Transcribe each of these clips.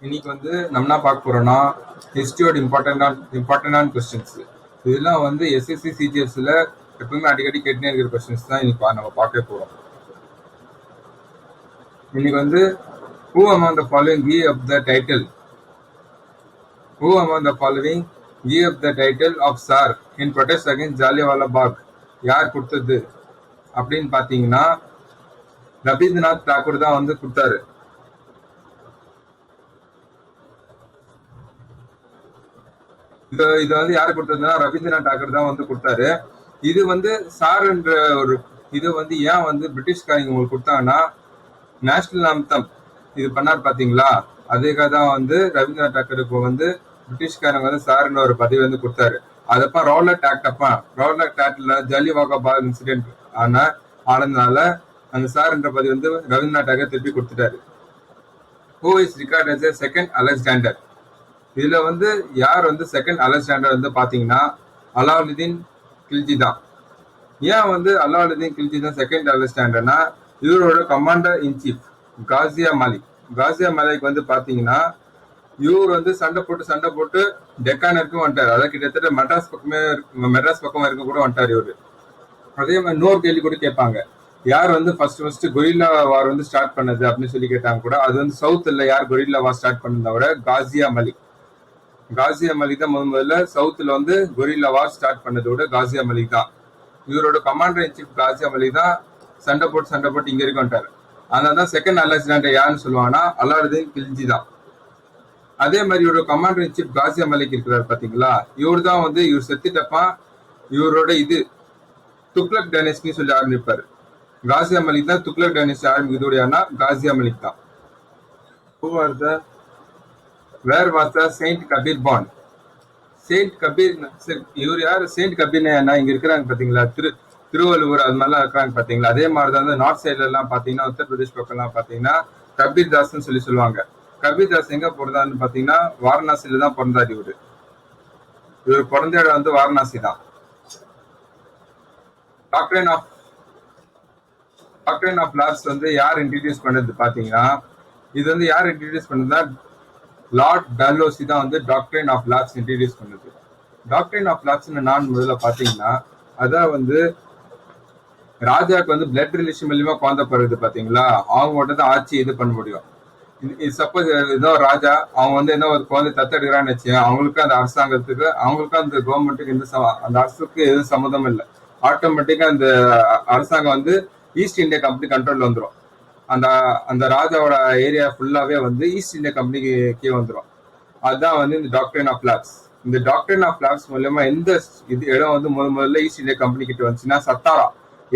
இன்னைக்கு வந்து நம்ம என்ன பார்க்க போறோம்னா ஹிஸ்டரியோட இம்பார்ட்டன்டான கொஸ்டின்ஸ். இதெல்லாம் வந்து எஸ்எஸ்சி சிஜிஎஸ்ல எப்பவுமே அடிக்கடி கேட்டுனே இருக்கிற கொஸ்டின்ஸ் தான் இன்னைக்கு நம்ம பார்க்க போறோம். இன்னைக்கு வந்து who among the following give up the title who among the following give up the title of Sir in protest against Jallianwala Bagh? யார் கொடுத்தது அப்படின்னு பாத்தீங்கன்னா ரவீந்திரநாத் தாக்கூர் தான் வந்து கொடுத்தாரு. இது வந்து யாரு கொடுத்ததுன்னா ரவீந்திரநாத் தாக்கூர் தான் வந்து கொடுத்தாரு. இது வந்து சார்ன்ற ஒரு இது வந்து ஏன் வந்து பிரிட்டிஷ்காரங்க உங்களுக்கு கொடுத்தாங்கன்னா நேஷனல் அந்தம் இது பண்ணார் பாத்தீங்களா, அதுக்காக தான் வந்து ரவீந்திரநாத் தாக்கூருக்கு வந்து பிரிட்டிஷ்காரங்க வந்து சார்ன்ற ஒரு பதவி வந்து கொடுத்தாரு. அதப்ப ரவுலட் ஆக்ட் ரவுலட் ஆக்ட்ல ஜல்லிவாகா பாக் இன்சிடென்ட் ஆனதுனால அந்த சார்ன்ற பதவி வந்து ரவீந்திரநாத் தாக்கூர் திருப்பி கொடுத்துட்டாரு. Who is regard as a second Alexander? இதுல வந்து யார் வந்து செகண்ட் அலெக்சாண்டர் வந்து பாத்தீங்கன்னா அலாவுதீன் கில்ஜி தான். ஏன் வந்து அலாவுதீன் கில்ஜி தான் செகண்ட் அலெக்சாண்டர்னா இவரோட கமாண்டர் இன் சீஃப் காசியா மாலிக் வந்து பாத்தீங்கன்னா இவர் வந்து சண்டை போட்டு டெக்கான் இருக்கும் வந்துட்டாரு. அதாவது கிட்டத்தட்ட மெட்ராஸ் பக்கமா இருக்க கூட வந்துட்டாரு இவரு. அதே மாதிரி இன்னொரு கேள்வி கூட கேட்பாங்க, யார் வந்து ஃபர்ஸ்ட் கொரில்லா வார் வந்து ஸ்டார்ட் பண்ணது அப்படின்னு சொல்லி கேட்டாங்க கூட. அது வந்து சவுத்ல யார் கொரில்லா வார் ஸ்டார்ட் பண்ணதை விட காசியா மலிக் தான் முதல்ல சவுத்ல வந்து கொரில்லா வார் ஸ்டார்ட் பண்ணதை விட காசியா மலிக் தான். இவரோட கமாண்டர் இன் சீஃப் காசியா மலிக் தான் சண்டை போட்டு இங்க இருக்க வந்துட்டாரு. அதனாலதான் செகண்ட் அலெக்சாண்டர் யாருன்னு சொல்லுவாங்கன்னா அலாவுதீன் கில்ஜி தான். அதே மாதிரி இவரோட கமாண்டர் இன் சீஃப் காசியா மலிக் இருக்கிறாரு பாத்தீங்களா, இவர் தான் வந்து இவர் செத்துட்டப்பா இவரோட இது துக்ளக் டைனஸ்டின்னு சொல்லி ஆரம்பிப்பாரு. காசியா மலிக் தான் துக்ளக் டைனஸ்டி ஆரம்பிக்கிறதோட யாருன்னா காசியா மலிக் தான். Where was the saint Kabir born? Saint Kabir இவர் யாரு? செயின்ட் கபீர் இங்க இருக்கிறாங்க பாத்தீங்களா, திருவள்ளுவர் அது மாதிரிலாம் இருக்கிறாங்க பாத்தீங்களா. அதே மாதிரிதான் நார்த் சைட்ல எல்லாம் பாத்தீங்கன்னா உத்தரப்பிரதேஷ் பக்கம் எல்லாம் பாத்தீங்கன்னா கபீர் தாஸ்ன்னு சொல்லி சொல்லுவாங்க. கபீர் தாஸ் எங்க பிறந்தாருன்னு பாத்தீங்கன்னா வாரணாசியில தான் பிறந்தாரு. இவர் பிறந்த இடம் வந்து வாரணாசி தான். டாக்டரின் ஆஃப் லாஸ் வந்து யார் இன்ட்ரடியூஸ் பண்ணது பாத்தீங்கன்னா, இது வந்து யார் இன்ட்ரடியூஸ் பண்ணதுன்னா லார்ட் டல்ஹௌசி தான் வந்து டாக்டரின் ஆஃப் லாஸ் இன்ட்ரடியூஸ் பண்ணது. டாக்டரின் ஆஃப் லாஸ் நான் முதல்ல பாத்தீங்கன்னா அதான் வந்து ராஜாவுக்கு வந்து பிளட் ரிலேஷன் மூலியமா குழந்தை பிறகுது பாத்தீங்களா, அவங்ககிட்ட தான் ஆட்சி இது பண்ண முடியும். சப்போஸ் ஏதோ ராஜா அவங்க வந்து என்ன ஒரு குழந்தை தத்தெடுக்கிறான்னு வச்சு அவங்களுக்கு அந்த அரசாங்கத்துக்கு அவங்களுக்கும் அந்த கவர்மெண்ட்டுக்கு அந்த அரசுக்கு எதுவும் சம்மந்தம் இல்லை. ஆட்டோமேட்டிக்கா அந்த அரசாங்கம் வந்து ஈஸ்ட் இந்தியா கம்பெனி கண்ட்ரோல்ல வந்துடும். அந்த ராஜாவோட ஏரியா ஃபுல்லாவே வந்து ஈஸ்ட் இந்தியா கம்பெனிக்கு கீழே வந்துடும். அதுதான் வந்து இந்த டாக்டரின் ஆஃப் லாப்ஸ். இந்த டாக்டரின் ஆஃப் லாப்ஸ் மூலமா எந்த இடம் வந்து முதல்ல ஈஸ்ட் இந்தியா கம்பெனி கிட்ட வந்துச்சுன்னா சத்தாரா,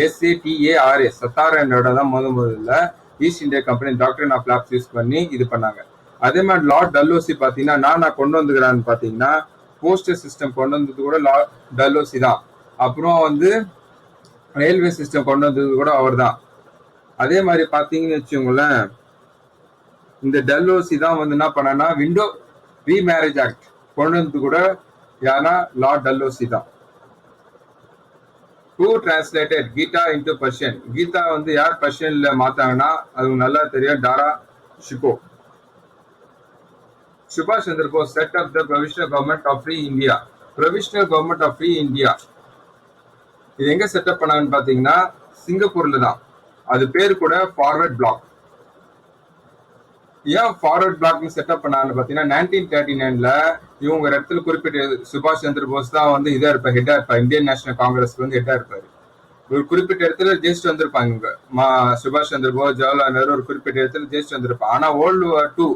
SATARA சத்தாரா என்ற இடம் தான் முதல்ல East India Company doctrine of lapse use பண்ணி இது பண்ணாங்க. அதே மாதிரி லார்ட் டல்ஹௌசி பாத்தீங்கன்னா நான் கொண்டு வந்துக்கிறான்னு பாத்தீங்கன்னா போஸ்டல் சிஸ்டம் கொண்டு வந்தது கூட லார்ட் டல்ஹௌசி தான். அப்புறம் வந்து ரயில்வே சிஸ்டம் கொண்டு வந்தது கூட அவர் தான். அதே மாதிரி பாத்தீங்கன்னு வச்சுக்கோங்களேன், இந்த டல்ஹௌசி தான் வந்து என்ன பண்ணா விண்டோ ரீமேரேஜ் ஆக்ட் கொண்டு வந்தது கூட யாரா லார்ட் டல்ஹௌசி தான். Who translated Gita into Persian? Gita வந்து யார் பர்ஷியன்ல மாத்தாங்கன்னா அது நல்லா தெரியும், டாரா ஷிகோ. சுபாஷ் Chandra Bose set up the provisional government of free India. இது எங்க செட்டப் பண்ணாங்கன்னு பாத்தீங்கன்னா சிங்கப்பூர்ல தான். அது பேர் கூட ஃபார்வர்ட் பிளாக். ஏன் ஃபார்வர்ட் பிளாக்னு செட்டப் பண்ணாங்கன்னு பாத்தீங்கன்னா 1939ல இவங்க ஒரு இடத்துல குறிப்பிட்ட சுபாஷ் சந்திர போஸ் தான் வந்து ஹெட்டா இருப்பார். இந்தியன் நேஷனல் காங்கிரஸ்க்கு வந்து ஹெட்டா இருப்பாரு. ஒரு குறிப்பிட்ட இடத்துல ஜெயிச்சுட்டு வந்திருப்பாங்க இவங்க. சுபாஷ் சந்திர போஸ், ஜவஹர்லால் நேரு ஒரு குறிப்பிட்ட இடத்துல ஜெயிச்சுட்டு வந்திருப்பாங்க. ஆனா வேர்ல்டு வார் 2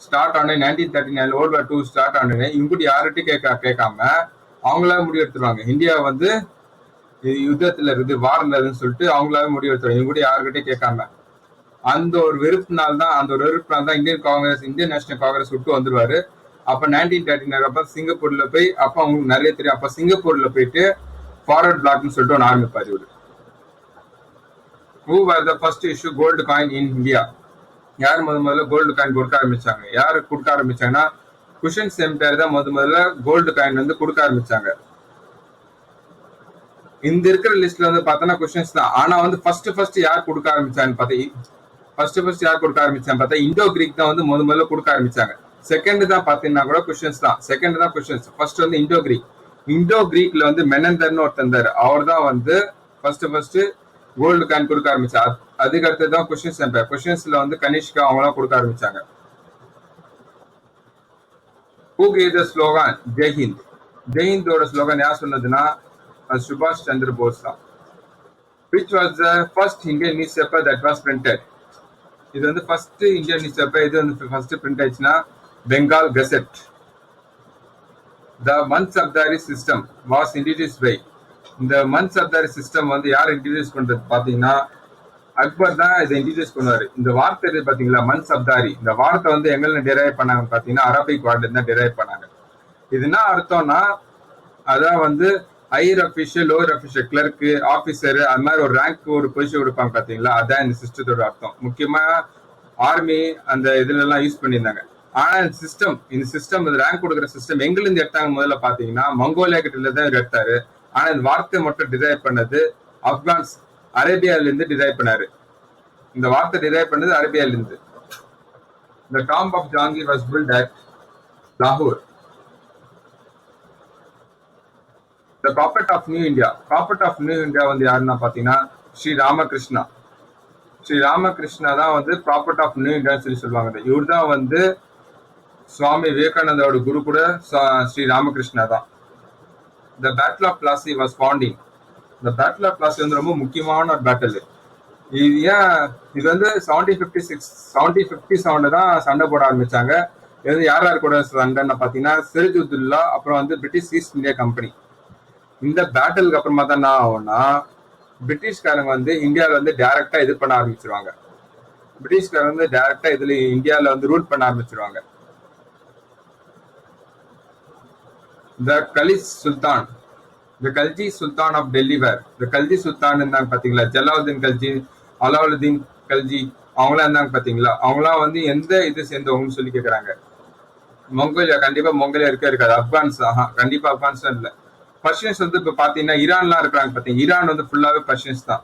ஸ்டார்ட் ஆன 1939 வேர்ல்டு வார் 2 ஸ்டார்ட் ஆனது இவங்க யார்கிட்டையும் கேட்காம அவங்களாவே முடிவு எடுத்துருவாங்க. இந்தியா வந்து யுத்தத்துல இருந்து வாரில் இருக்குன்னு சொல்லிட்டு அவங்களாவே முடிவு எடுத்துருவாங்க, இவங்க கூட யாருக்கிட்டையும் கேட்காம. அந்த ஒரு வெறுப்புனால தான் இந்தியன் நேஷனல் காங்கிரஸ் விட்டு வந்துருவாரு. அப்ப 1939 அப்ப சிங்கப்பூர்ல போய் அப்ப அவங்களுக்கு நிறைய தெரியும். அப்ப சிங்கப்பூர்ல போயிட்டு ஃபார்வர்ட் பிளாக்னு சொல்லிட்டு ஒன்று ஆரம்பிப்பாரு இவரு. Who were the first issue gold coin in India? யார் முதல்ல கோல்டு காயின் கொடுக்க ஆரம்பிச்சாங்க? யாரு கொடுக்க ஆரம்பிச்சாங்கன்னா குஷன் செம்டர் தான் முதல்ல கோல்டு காயின் வந்து கொடுக்க ஆரம்பிச்சாங்க. இந்த இருக்கிற லிஸ்ட்ல வந்து பார்த்தோன்னா கொஸ்டின்ஸ் தான். ஆனா வந்து ஃபர்ஸ்ட் யார் கொடுக்க ஆரம்பிச்சான்னு பார்த்தா இந்தோ கிரீக் தான் வந்து முதல்ல கொடுக்க ஆரம்பிச்சாங்க. செகண்ட் தான் பாத்தீங்கன்னா கூட கொஸ்டின்ஸ் தான். செகண்ட் தான் கொஸ்டின்ஸ். ஃபர்ஸ்ட் வந்து இண்டோ கிரீக்ல வந்து மெனந்தர்னு ஒருத்தர் இருந்தாரு. அவர் தான் வந்து ஃபர்ஸ்ட் கோல்டு காயின் கொடுக்க ஆரம்பிச்சார். அதுக்கு அடுத்து தான் கொஸ்டின்ஸ் எம்பையர். கொஸ்டின்ஸ்ல வந்து கனிஷ்கா அவங்களாம் கொடுக்க ஆரம்பிச்சாங்க. Who gave the slogan Jai Hind? ஜெய்ஹிந்தோட ஸ்லோகன் யார் சொன்னதுன்னா சுபாஷ் சந்திர போஸ் தான். Which was the first Indian newspaper that was printed? இது வந்து ஃபர்ஸ்ட் இந்தியன் நியூஸ் பேப்பர். இது வந்து ஃபர்ஸ்ட் பிரிண்ட் ஆயிடுச்சுன்னா Bengal gazette. The Mansabdari system was introduced by. இந்த மன்சப்தாரி சிஸ்டம் வந்து யார் இன்ட்ரடியூஸ் பண்றது பாத்தீங்கன்னா அக்பர் தான் இதை இன்ட்ரடியூஸ் பண்ணுவாரு. இந்த வார்த்தை பாத்தீங்களா மன்சப்தாரி, இந்த வார்த்தை வந்து எங்க டிரைவ் பண்ணாங்க பாத்தீங்கன்னா அரபிக் வார்த்தை தான் டிரைவ் பண்ணாங்க. இது என்ன அர்த்தம்னா அதான் வந்து higher official, lower official, clerk, officer, அது மாதிரி ஒரு ரேங்க் ஒரு பொசிஷன் கொடுப்பாங்க பாத்தீங்களா, அதான் இந்த சிஸ்டத்தோட அர்த்தம். முக்கியமா ஆர்மி அந்த இதுல எல்லாம் யூஸ் பண்ணியிருந்தாங்க. ஆனா இந்த சிஸ்டம் ரேங்க் கொடுக்குற சிஸ்டம் எங்க இருந்து எடுத்தாங்க முதல்ல பாத்தீங்கன்னா மங்கோலியா கிட்ட தான் எடுத்தாரு. ஆனா இந்த வார்த்தை மட்டும் டிரைவ் பண்ணது ஆப்கான்ஸ் அரேபியால இருந்து டிரைவ் பண்ணாரு. இந்த வார்த்தை டிரைவ் பண்ணது அரேபியால இருந்து. The tomb of Jahangir was built at Lahore. The prophet of New India. Prophet of New India வந்து யாருன்னா பாத்தீங்கன்னா ஸ்ரீ ராமகிருஷ்ணா. ஸ்ரீ ராமகிருஷ்ணா தான் வந்து ப்ராப்பர்ட் ஆஃப் நியூ இந்தியான்னு சொல்லி சொல்லுவாங்க. இவர் தான் வந்து சுவாமி விவேகானந்தோட குரு கூட ஸ்ரீ ராமகிருஷ்ணா தான். The battle of Plassey was founding. இந்த பேட்டில் ஆஃப் பிளாசி வந்து ரொம்ப முக்கியமான ஒரு பேட்டில். இது ஏன் இது வந்து 1757 தான் சண்டை போட ஆரம்பிச்சாங்க. இது வந்து யார் யார் கூட சண்டைன்னு பாத்தீங்கன்னா சிராஜுத்தௌலா, அப்புறம் வந்து பிரிட்டிஷ் ஈஸ்ட் இந்தியா கம்பெனி. இந்த பேட்டிலுக்கு அப்புறமா தான் என்ன ஆகும்னா பிரிட்டிஷ்காரங்க வந்து இந்தியாவில வந்து டைரக்டா இது பண்ண ஆரம்பிச்சிருவாங்க. பிரிட்டிஷ்காரங்க வந்து டைரக்டா இதுல இந்தியாவில வந்து ரூல் பண்ண ஆரம்பிச்சிருவாங்க. The Khalid Sultan, the Khalji Sultan of Delhi were. The Khalji Sultan இருந்தாங்க பாத்தீங்களா, ஜலாலுதீன் கல்ஜி, அலாவுதீன் கல்ஜி, அவங்களாம் இருந்தாங்க பாத்தீங்களா. அவங்களாம் வந்து எந்த இது சேர்ந்தவங்கன்னு சொல்லி கேக்குறாங்க. மங்கோலியா, கண்டிப்பா மங்கோலியா இருக்காது. ஆப்கானிஸ்தான், கண்டிப்பா ஆப்கானிஸ்தான் இல்ல. பர்ஷியன்ஸ் வந்து இப்ப பாத்தீங்கன்னா ஈரான்லாம் இருக்கிறாங்க பாத்தீங்க. ஈரான் வந்து ஃபுல்லாவே பர்ஷியன்ஸ் தான்.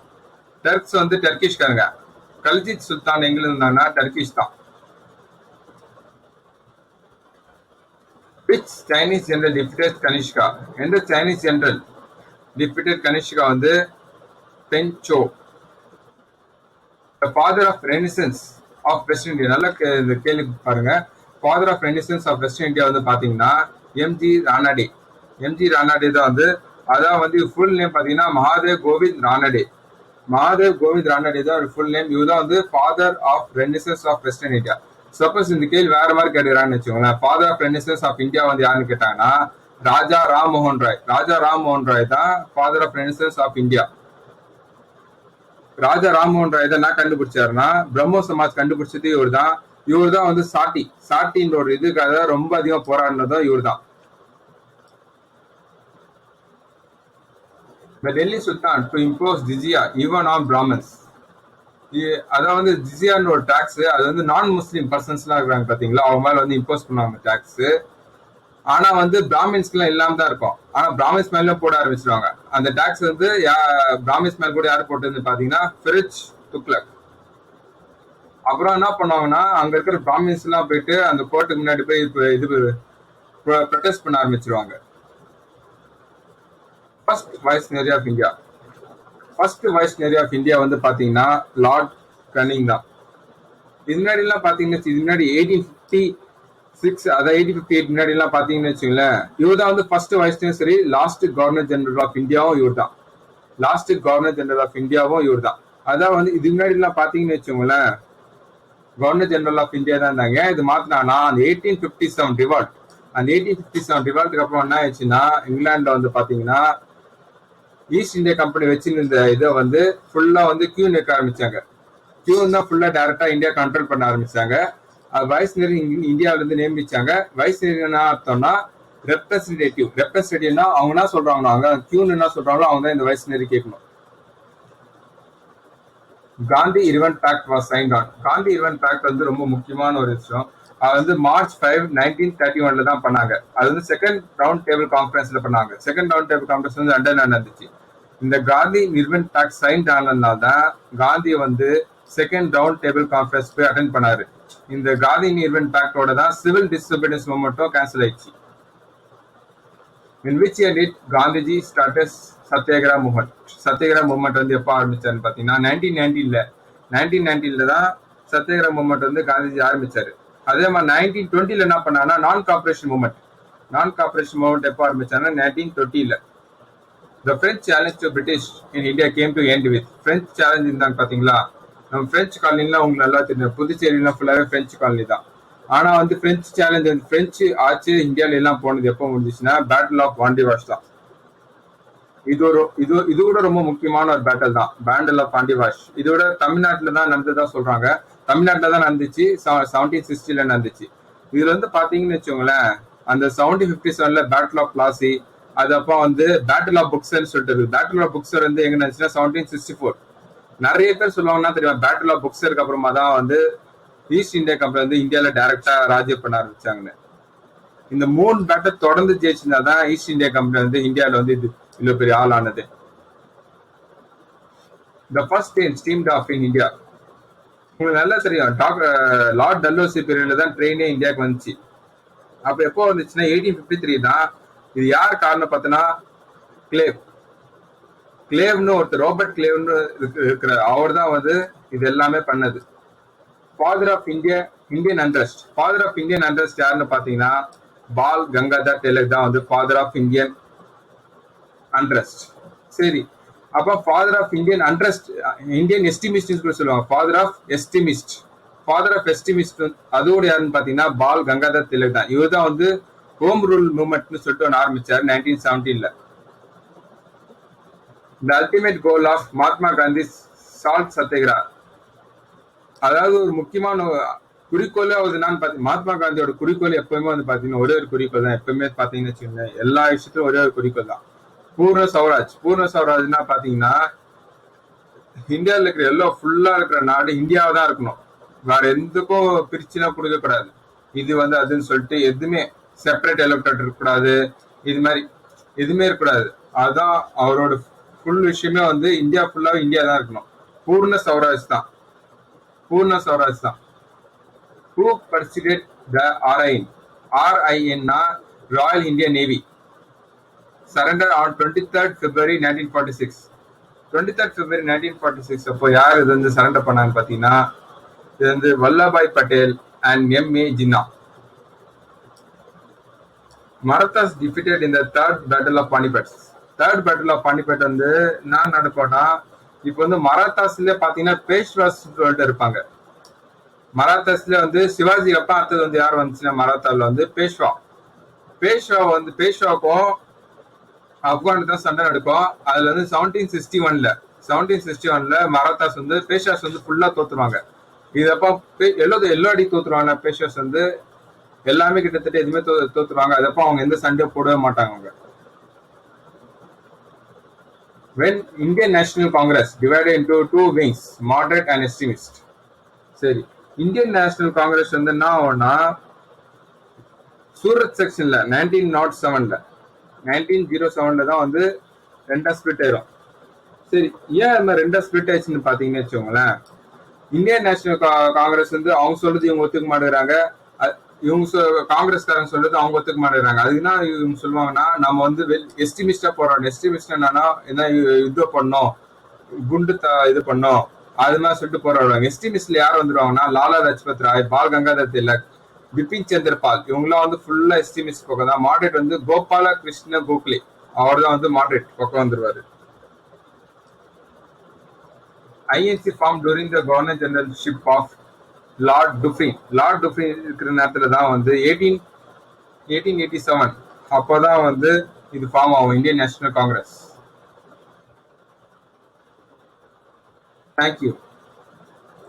டர்க்ஸ் வந்து டர்கிஷ்காரங்க. கல்ஜித் சுல்தான் எங்க இருந்தாங்கன்னா டர்கிஷ் தான். Which Chinese general defeated Kanishka? எந்த சைனீஸ் ஜெனரல் defeated Kanishka வந்து Ban Chao. The father of Renaissance of West India. நல்ல கேள்வி பாருங்க. Father of Renaissance of West India வந்து பாத்தீங்கன்னா எம்ஜி ரானாடே. எம்ஜி ரானாடே தான் வந்து, அதான் வந்து ஃபுல் நேம் பாத்தீங்கன்னா மகாதேவ் கோவிந்த் ரானடே. மகாதேவ் கோவிந்த் ரானடே தான் ஃபுல் நேம். இவர் தான் வந்து father of renaissance of western India. Suppose இந்த கேள்வி வேற மாதிரி கேட்டுக்கிறான்னு வச்சுக்கோங்களேன். Father of renaissance of India வந்து யாருன்னு கேட்டாங்கன்னா ராஜா ராம்மோகன் ராய். ராஜா ராம்மோகன் ராய் தான் father of renaissance of India. ராஜா ராம்மோகன் ராய் தான் என்ன கண்டுபிடிச்சாருன்னா பிரம்மோ சமாஜ் கண்டுபிடிச்சது இவர் தான். இவர் தான் வந்து சாட்டின்ற ஒரு இதுக்காக ரொம்ப அதிகம் போராடினதும் இவர் தான். The Delhi Sultan to impose jizya even on Brahmins. அதான் வந்து ஜிசியான்னு ஒரு டாக்ஸ், அது வந்து நான் முஸ்லீம் பர்சன்ஸ்லாம் இருக்கிறாங்க பாத்தீங்களா, அவங்க மேல வந்து இம்போஸ் பண்ணுவாங்க டாக்ஸ். ஆனா வந்து பிராமின்ஸ்க்குலாம் இல்லாம தான் இருக்கும். ஆனா பிராமின்ஸ் மேல போட ஆரம்பிச்சிருவாங்க அந்த டாக்ஸ். வந்து பிராமின்ஸ் மேல கூட யார் போட்டது பாத்தீங்கன்னா ஃபிரிட்ஜ் துக்ளக். அப்புறம் என்ன பண்ணுவாங்கன்னா அங்க இருக்கிற பிராமின்ஸ் எல்லாம் போயிட்டு அந்த கோர்ட்டுக்கு முன்னாடி போய் இது ப்ரொடெஸ்ட் பண்ண ஆரம்பிச்சிருவாங்க. First visionary of India. First visionary of India வந்து பாத்தீங்கன்னா லார்ட் கனிங் தான். இது முன்னாடி எல்லாம் பாத்தீங்கன்னா இது முன்னாடி 1856 அதாவது 1858 முன்னாடி எல்லாம் பாத்தீங்கன்னு வச்சுங்களேன், இவர் தான் வந்து ஃபர்ஸ்ட் வைஸ்னரி. சரி, லாஸ்ட் கவர்னர் ஜெனரல் ஆஃப் இந்தியாவும் இவர் தான். லாஸ்ட் கவர்னர் ஜெனரல் ஆஃப் இந்தியாவும் இவர் தான். அதான் வந்து இது முன்னாடி எல்லாம் பாத்தீங்கன்னு வச்சுங்களேன் கவர்னர் ஜெனரல் ஆஃப் இந்தியா தான் இருந்தாங்க. இது மாத்தினா அந்த 1857 ரிவால்ட், அந்த 1857 ரிவால்ட்டுக்கு அப்புறம் என்ன ஆயிடுச்சுன்னா இங்கிலாந்துல வந்து பாத்தீங்கன்னா ஈஸ்ட் இந்தியா கம்பெனி வச்சிருந்த இதை வந்து ஃபுல்லா வந்து கியூ நிற்க ஆரம்பிச்சாங்க. கியூ தான் ஃபுல்லா டைரக்டா இந்தியா கண்ட்ரோல் பண்ண ஆரம்பிச்சாங்க. அது வைஸ்னரி இந்தியாவில இருந்து நியமிச்சாங்க. வைஸ்னரி என்ன அர்த்தம்னா ரெப்ரஸன்டேட்டிவ்னா அவங்க என்ன சொல்றாங்களோ, அவங்க கியூன்னு என்ன சொல்றாங்களோ அவங்க தான் இந்த வைஸ்னரி கேட்கணும். Gandhi Irwin pact was signed on. Gandhi Irwin pact வந்து ரொம்ப முக்கியமான ஒரு விஷயம். அது வந்து March 5, 1931 தான் பண்ணாங்க. அது வந்து செகண்ட் ரவுண்ட் டேபிள் கான்ஃபரன்ஸ்ல பண்ணாங்க. செகண்ட் ரவுண்ட் டேபிள் கான்ஃபரன்ஸ் வந்து லண்டன்ல நடந்துச்சு. இந்த காந்தி இர்வன் பேக்ட் சைன் ஆனதுனால தான் காந்தி வந்து செகண்ட் ரவுண்ட் டேபிள் கான்ஃபரன்ஸ் போய் அட்டென்ட் பண்ணாரு. இந்த காந்தி நிர்வன் பேக்டோட தான் சிவில் டிஸ்டர்பன்ஸ் மூமெண்ட்டும் கேன்சல் ஆயிடுச்சு. In which year did Gandhiji starts Satyagraha movement? Satyagraha movement வந்து எப்போ ஆரம்பிச்சாருன்னு பார்த்தீங்கன்னா 1990 தான் சத்யாகிரா மூவ்மெண்ட் வந்து காந்திஜி ஆரம்பிச்சாரு. அதே மாதிரி 1920 என்ன பண்ணாங்கன்னா நான் கார்பரேஷன் மூவ்மெண்ட் எப்போ ஆரம்பிச்சாருன்னா 1920. The French challenge to British in India came to end with. French challenge இருந்தாங்க பாத்தீங்களா? நம்ம பிரெஞ்சு காலனிலாம் உங்களுக்கு நல்லா தெரியும். புதுச்சேரியில ஃபுல்லாவே பிரெஞ்சு காலனி தான். ஆனா வந்து பிரெஞ்சு சேலஞ்ச் பிரெஞ்சு ஆட்சி இந்தியாவில எல்லாம் போனது எப்போ முடிஞ்சிச்சுன்னா பேட்டில் ஆஃப் பாண்டிவாஷ் தான். இது கூட ரொம்ப முக்கியமான ஒரு பேட்டில் தான், பேட்டில் ஆஃப் பாண்டிவாஷ். இதோட தமிழ்நாட்டுல தான் நடந்ததா சொல்றாங்க. தமிழ்நாட்டுல தான் நடந்துச்சு, 1760 நடந்துச்சு. இதுல வந்து பாத்தீங்கன்னு வச்சுக்கோங்களேன், அந்த 1757 பேட்டில் ஆஃப் பிளாசி, அது அப்போ வந்து பேட்டில் ஆஃப் புக்ஸர் சொல்லிட்டு. பேட்டில் ஆஃப் புக்ஸர் வந்து எங்க நடந்துச்சுன்னா 1764. நிறைய பேர் சொல்லுவாங்கன்னா தெரியும், பேட்டில் ஆஃப் புக்ஸருக்கு அப்புறமா தான் வந்து ஈஸ்ட் இந்தியா கம்பெனி வந்து இந்தியாவில டைரக்டா ராஜ்யம் பண்ண ஆரம்பிச்சாங்கன்னு. இந்த 3 பேட்டில் தொடர்ந்து ஜெயிச்சிருந்தா தான் ஈஸ்ட் இந்தியா கம்பெனி வந்து இந்தியாவில வந்து இது இவ்வளவு பெரிய ஆள் ஆனது. The first train steamed off in India. உங்களுக்கு நல்லா தெரியும், லார்ட் டல்ஹௌசி பீரியட்ல தான் ட்ரெயினே இந்தியாவுக்கு வந்துச்சு. அப்ப எப்போ வந்துச்சுன்னா 1853 தான். இது யார் காரணம் பார்த்தோன்னா கிளேவ்னு ஒருத்தர், ரோபர்ட் கிளேவ்னு இருக்கிற அவர் தான் வந்து இது எல்லாமே பண்ணது. ஃபாதர் ஆஃப் இந்தியன் அண்ட்ரஸ்ட் யாருன்னு பாத்தீங்கன்னா பால் கங்காதர் திலக் தான் வந்து ஃபாதர் ஆஃப் இந்தியன் அண்ட்ரஸ்ட். சரி, அப்ப father of Indian unrest, Indian extremist கூட சொல்லுவாங்க. ஃபாதர் ஆஃப் எஸ்டிமிஸ்ட் அதோட யாருன்னு பாத்தீங்கன்னா பால் கங்காதர் திலக் தான். இவர் தான் வந்து ஹோம் ரூல் மூவ்மெண்ட்னு சொல்லிட்டு ஒன்று ஆரம்பிச்சாரு 1917. The ultimate goal of Mahatma Gandhi salt Satyagraha, அதாவது ஒரு முக்கியமான குறிக்கோளே என்னன்னு பாத்தீங்கன்னா, மகாத்மா காந்தியோட குறிக்கோள் எப்பவுமே வந்து பாத்தீங்கன்னா ஒரே ஒரு குறிக்கோள் தான். எப்பவுமே பாத்தீங்கன்னு வச்சுக்கோங்க, எல்லா விஷயத்திலும் ஒரே ஒரு குறிக்கோள் தான், பூர்ண சௌராஜ்னா பாத்தீங்கன்னா இந்தியாவில் இருக்கிற ஃபுல்லா இருக்கிற நாடு இந்தியாவை தான் இருக்கணும். வேற எதுக்கும் பிரிச்சுலாம் கொடுக்க கூடாது. இது வந்து அதுன்னு சொல்லிட்டு எதுவுமே செப்பரேட் எலக்டரேட் இருக்கக்கூடாது, இது மாதிரி எதுவுமே இருக்கக்கூடாது. அதுதான் அவரோட ஃபுல் விஷயமே வந்து இந்தியா ஃபுல்லாவே இந்தியா தான் இருக்கணும். பூர்ண சௌராஜ் தான். Who pursued the RIN? Royal Indian Navy. Surrender on 23rd February 1946. 23rd February 1946 அப்போ யார் இது வந்து சரண்டர் பண்ணான்னு பாத்தீங்கன்னா, இது வந்து Vallabhbhai Patel and M.A. Jinnah. Marathas defeated in the third battle of Panipat. வந்து நான் நடக்கோம்னா, இப்போ வந்து மராத்தாஸ்ல பாத்தீங்கன்னா பேஷ்வாஸ் சொல்லிட்டு இருப்பாங்க. மராத்தாஸ்ல வந்து சிவாஜி அப்பா அடுத்தது வந்து யார் வந்துச்சுன்னா மராத்தால வந்து பேஷ்வாவுக்கும் ஆப்கானிஸ்தான் சண்டை நடக்கும். அதுல வந்து 1761 மராத்தாஸ் வந்து பேஷ்வாஸ் வந்து ஃபுல்லா தோத்துருவாங்க. இது அப்போ எல்லா அடி தோத்துருவாங்க. பேஷ்வாஸ் வந்து எல்லாமே கிட்டத்தட்ட எதுவுமே தோத்துருவாங்க. அதப்போ அவங்க எந்த சண்டையும் போடவே மாட்டாங்க அவங்க. When Indian National Congress divided into 2 wings, moderate and extremist. சரி, இந்தியன் நேஷனல் காங்கிரஸ் வந்து என்ன ஆகும்னா சூரத் செக்ஷன்ல 1907 தான் வந்து ரெண்டா ஸ்பிளிட் ஆயிரும். சரி, ஏன் இந்த ரெண்டா ஸ்பிளிட் ஆயிடுச்சுன்னு பாத்தீங்கன்னு வச்சுக்கோங்களேன், இந்தியன் நேஷனல் காங்கிரஸ் வந்து அவங்க சொல்றது இவங்க ஒத்துக்க மாட்டேங்கிறாங்க, இவங்க காங்கிரஸ்காரங்க சொல்றது அவங்க ஒத்துக்க மாட்டேங்கிறாங்க. அதுக்குன்னா இவங்க சொல்லுவாங்கன்னா நம்ம வந்து எஸ்டிமிஸ்டா போறோம். எஸ்டிமிஸ்ட் என்னன்னா என்ன யுத்தம் பண்ணோம், குண்டு இது பண்ணோம், அது மாதிரி சொல்லிட்டு போராடுவாங்க. எஸ்டிமிஸ்ட்ல யார் வந்துருவாங்கன்னா லாலா லஜ்பத் ராய், பால் கங்காதர் திலக், பிபின் சந்திர பால், இவங்கெல்லாம் வந்து ஃபுல்லா எஸ்டிமிஸ்ட் பக்கம் தான். மாடரேட் வந்து கோபால கிருஷ்ண கோகலே, அவர் தான் வந்து மாடரேட் பக்கம் வந்துருவாரு. INC form during the governor generalship of lord Dufferin இருக்கிற நேரத்துல தான் வந்து 1887 அப்போதான் வந்து இது ஃபார்ம் ஆகும், இந்தியன் நேஷனல் காங்கிரஸ். தேங்க்யூ.